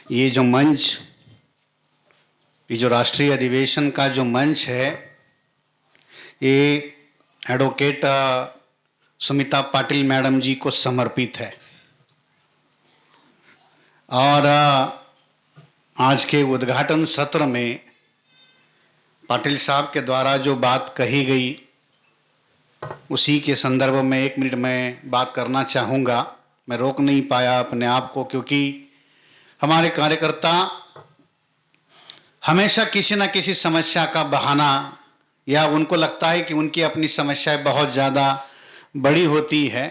ये जो मंच, ये जो राष्ट्रीय अधिवेशन का जो मंच है, ये एडवोकेट सुमिता पाटिल मैडम जी को समर्पित है। और आज के उद्घाटन सत्र में पाटिल साहब के द्वारा जो बात कही गई, उसी के संदर्भ में 1 मिनट में बात करना चाहूँगा। मैं रोक नहीं पाया अपने आप को, क्योंकि हमारे कार्यकर्ता हमेशा किसी न किसी समस्या का बहाना, या उनको लगता है कि उनकी अपनी समस्याएं बहुत ज़्यादा बड़ी होती है,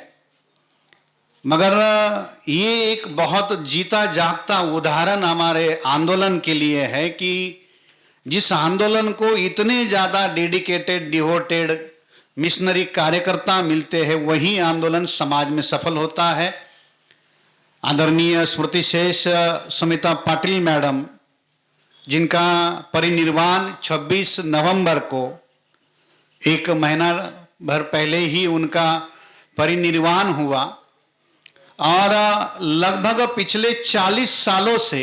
मगर ये एक बहुत जीता जागता उदाहरण हमारे आंदोलन के लिए है कि जिस आंदोलन को इतने ज़्यादा डेडिकेटेड, डिवोटेड मिशनरी कार्यकर्ता मिलते हैं, वही आंदोलन समाज में सफल होता है। आदरणीय स्मृति शेष सुमिता पाटिल मैडम, जिनका परिनिर्वाण 26 नवंबर को, 1 महीना भर पहले ही उनका परिनिर्वाण हुआ, और लगभग पिछले 40 सालों से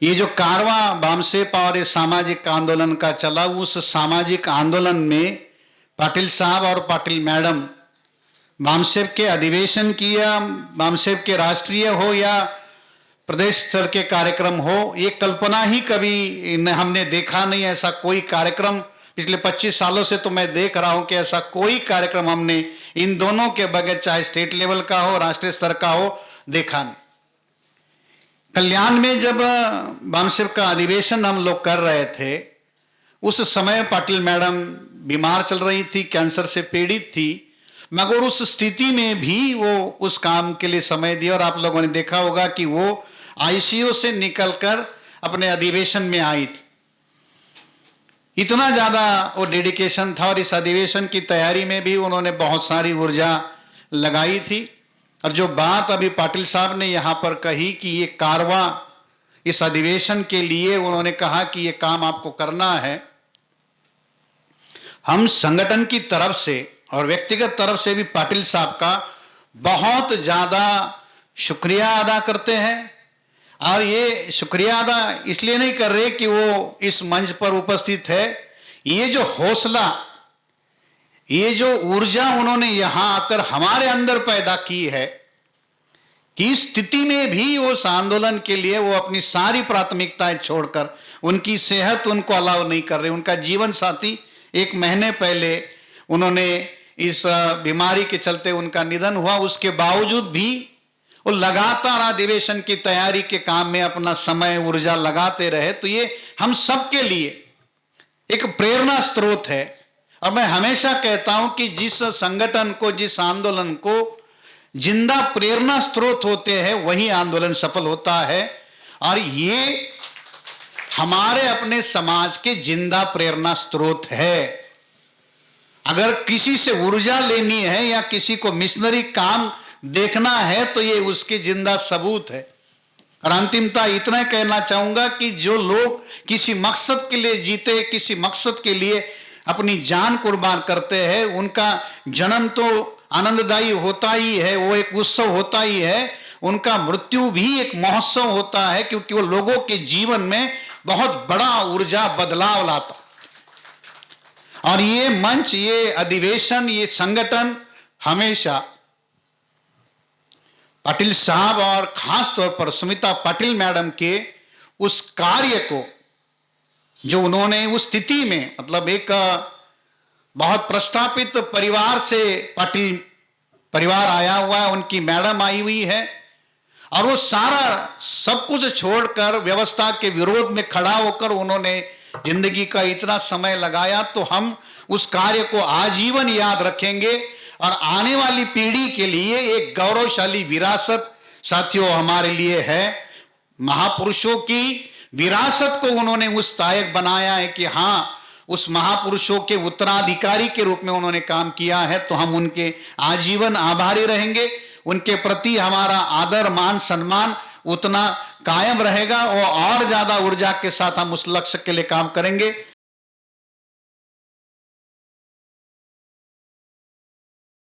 ये जो कारवां बामसेप और ये सामाजिक आंदोलन का चला, उस सामाजिक आंदोलन में पाटिल साहब और पाटिल मैडम बामसेप के अधिवेशन की, या बामसेप के राष्ट्रीय हो या प्रदेश स्तर के कार्यक्रम हो, ये कल्पना ही कभी हमने देखा नहीं। ऐसा कोई कार्यक्रम पिछले 25 सालों से तो मैं देख रहा हूं कि ऐसा कोई कार्यक्रम हमने इन दोनों के बगैर, चाहे स्टेट लेवल का हो, राष्ट्रीय स्तर का हो, देखा नहीं। कल्याण में जब बामसेप का अधिवेशन हम लोग कर रहे थे, उस समय पाटिल मैडम बीमार चल रही थी, कैंसर से पीड़ित थी, मगर उस स्थिति में भी वो उस काम के लिए समय दिया। और आप लोगों ने देखा होगा कि वो आईसीयू से निकलकर अपने अधिवेशन में आई थी। इतना ज़्यादा वो डेडिकेशन था, और इस अधिवेशन की तैयारी में भी उन्होंने बहुत सारी ऊर्जा लगाई थी। और जो बात अभी पाटिल साहब ने यहाँ पर कही कि ये कारवां, इस अधिवेशन के लिए उन्होंने कहा कि ये काम आपको करना है, हम संगठन की तरफ से और व्यक्तिगत तरफ से भी पाटिल साहब का बहुत ज़्यादा शुक्रिया अदा करते हैं। और ये शुक्रिया अदा इसलिए नहीं कर रहे कि वो इस मंच पर उपस्थित है, ये जो हौसला, ये जो ऊर्जा उन्होंने यहां आकर हमारे अंदर पैदा की है, कि इस स्थिति में भी वो उस आंदोलन के लिए वो अपनी सारी प्राथमिकताएं छोड़कर, उनकी सेहत उनको अलाउ नहीं कर रहे। उनका जीवन साथी 1 महीने पहले उन्होंने इस बीमारी के चलते उनका निधन हुआ, उसके बावजूद भी वो लगातार अधिवेशन की तैयारी के काम में अपना समय, ऊर्जा लगाते रहे। तो ये हम सबके लिए एक प्रेरणा स्रोत है। और मैं हमेशा कहता हूं कि जिस संगठन को, जिस आंदोलन को जिंदा प्रेरणा स्रोत होते हैं, वही आंदोलन सफल होता है। और ये हमारे अपने समाज के जिंदा प्रेरणा स्रोत है। अगर किसी से ऊर्जा लेनी है या किसी को मिशनरी काम देखना है, तो ये उसके जिंदा सबूत है। और अंतिमता इतना कहना चाहूंगा कि जो लोग किसी मकसद के लिए जीते, किसी मकसद के लिए अपनी जान कुर्बान करते हैं, उनका जन्म तो आनंददायी होता ही है, वो एक उत्सव होता ही है, उनका मृत्यु भी एक महोत्सव होता है, क्योंकि वो लोगों के जीवन में बहुत बड़ा ऊर्जा बदलाव लाता। और ये मंच, ये अधिवेशन, ये संगठन हमेशा पाटिल साहब और खास तौर पर सुमिता पाटिल मैडम के उस कार्य को, जो उन्होंने उस स्थिति में, मतलब एक बहुत प्रस्थापित परिवार से पाटिल परिवार आया हुआ है, उनकी मैडम आई हुई है, और वो सारा सब कुछ छोड़कर व्यवस्था के विरोध में खड़ा होकर उन्होंने जिंदगी का इतना समय लगाया। तो हम उस कार्य को आजीवन याद रखेंगे, और आने वाली पीढ़ी के लिए एक गौरवशाली विरासत साथियों हमारे लिए है। महापुरुषों की विरासत को उन्होंने उस लायक बनाया है कि हाँ, उस महापुरुषों के उत्तराधिकारी के रूप में उन्होंने काम किया है। तो हम उनके आजीवन आभारी रहेंगे। उनके प्रति हमारा आदर, मान, सम्मान उतना कायम रहेगा, और ज्यादा ऊर्जा के साथ हम उस लक्ष्य के लिए काम करेंगे।